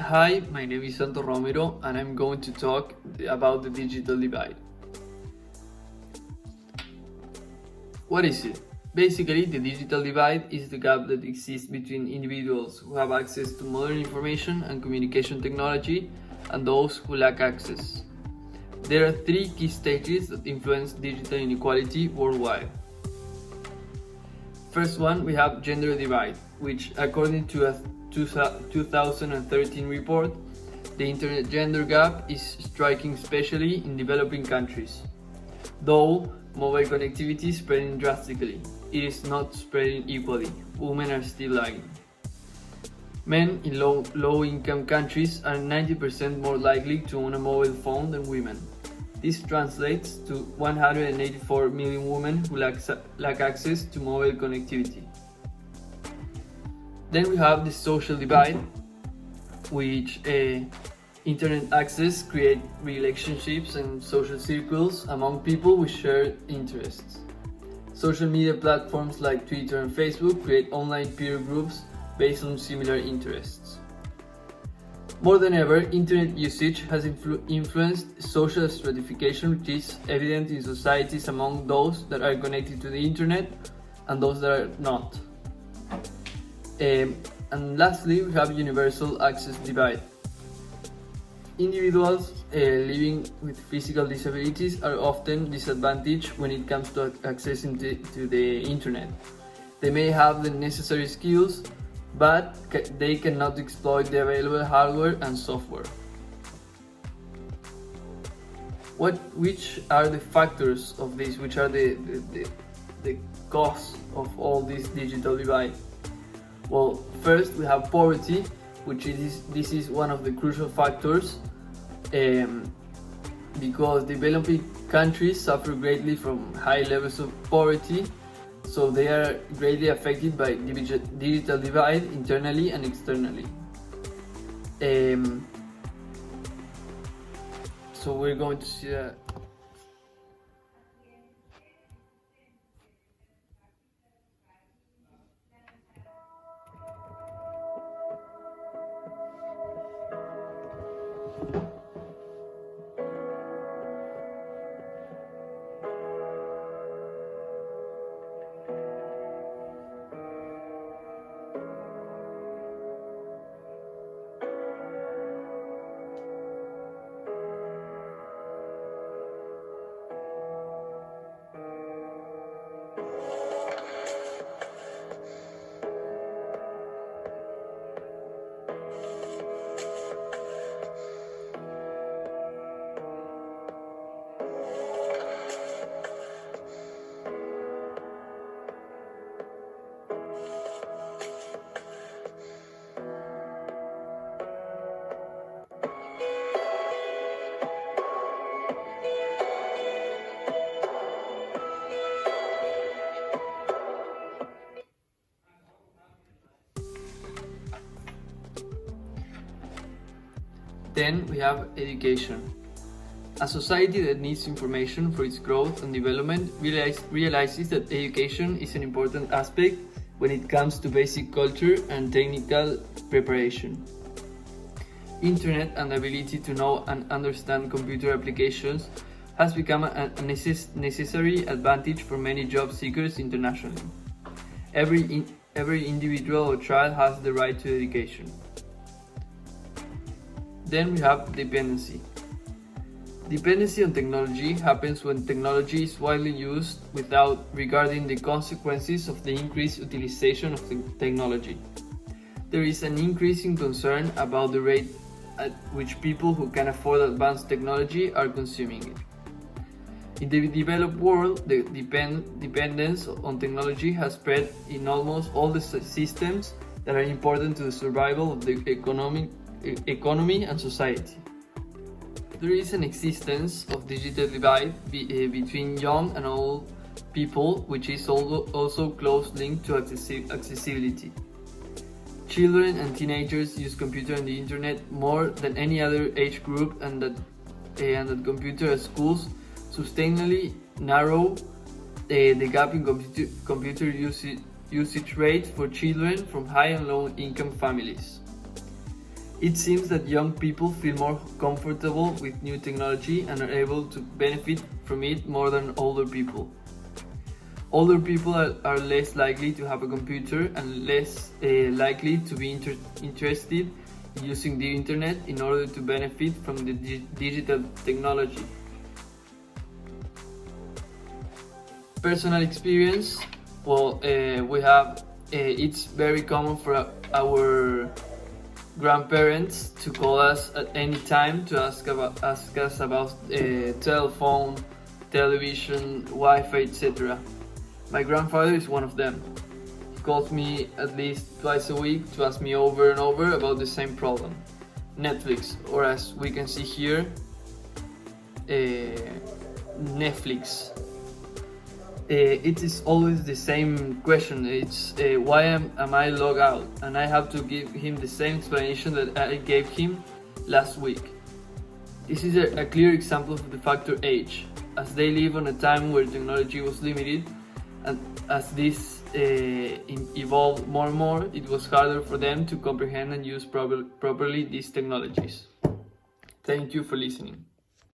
Hi, my name is Santo Romero and I'm going to talk about the digital divide. What is it? Basically, the digital divide is the gap that exists between individuals who have access to modern information and communication technology and those who lack access. There are three key stages that influence digital inequality worldwide. First one, we have gender divide, which according to a 2013 report, the internet gender gap is striking especially in developing countries. Though mobile connectivity is spreading drastically, it is not spreading equally. Women are still lagging. Men in low-income countries are 90% more likely to own a mobile phone than women. This translates to 184 million women who lack access to mobile connectivity. Then we have the social divide, which internet access creates relationships and social circles among people with shared interests. Social media platforms like Twitter and Facebook create online peer groups based on similar interests. More than ever, internet usage has influenced social stratification, which is evident in societies among those that are connected to the internet and those that are not. And lastly, we have universal access divide. Individuals living with physical disabilities are often disadvantaged when it comes to accessing to the internet. They may have the necessary skills, but they cannot exploit the available hardware and software. Which are the factors of this? Which are the cause of all this digital divide? Well, first we have poverty, this is one of the crucial factors because developing countries suffer greatly from high levels of poverty, so they are greatly affected by digital divide internally and externally. So we're going to see that. Then we have education. A society that needs information for its growth and development realizes that education is an important aspect when it comes to basic culture and technical preparation. Internet and the ability to know and understand computer applications has become a necessary advantage for many job seekers internationally. Every individual or child has the right to education. Then we have dependency. Dependency on technology happens when technology is widely used without regarding the consequences of the increased utilization of the technology. There is an increasing concern about the rate at which people who can afford advanced technology are consuming it. In the developed world, the dependence on technology has spread in almost all the systems that are important to the survival of the economy and society. There is an existence of digital divide between young and old people, which is also close linked to accessibility. Children and teenagers use computer and the internet more than any other age group, and that computer at schools sustainably narrow the gap in computer usage rate for children from high and low income families. It seems that young people feel more comfortable with new technology and are able to benefit from it more than older people. Older people are less likely to have a computer and less likely to be interested in using the internet in order to benefit from the digital technology. Personal experience, we have, it's very common for our grandparents to call us at any time to ask us about telephone, television, Wi-Fi, etc. My grandfather is one of them. He calls me at least twice a week to ask me over and over about the same problem. Netflix, or as we can see here, Netflix. It is always the same question. It's why am I logged out? And I have to give him the same explanation that I gave him last week. This is a clear example of the factor age. As they live on a time where technology was limited, and as this evolved more and more, it was harder for them to comprehend and use properly these technologies. Thank you for listening.